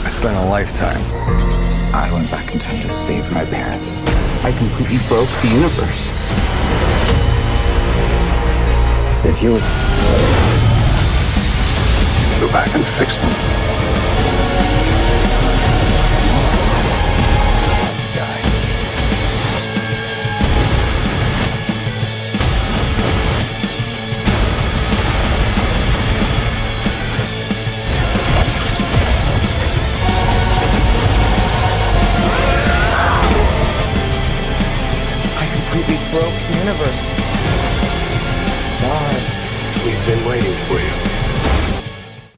I spent a lifetime. I went back in time to save my parents. I completely broke the universe. If you Go back and fix them.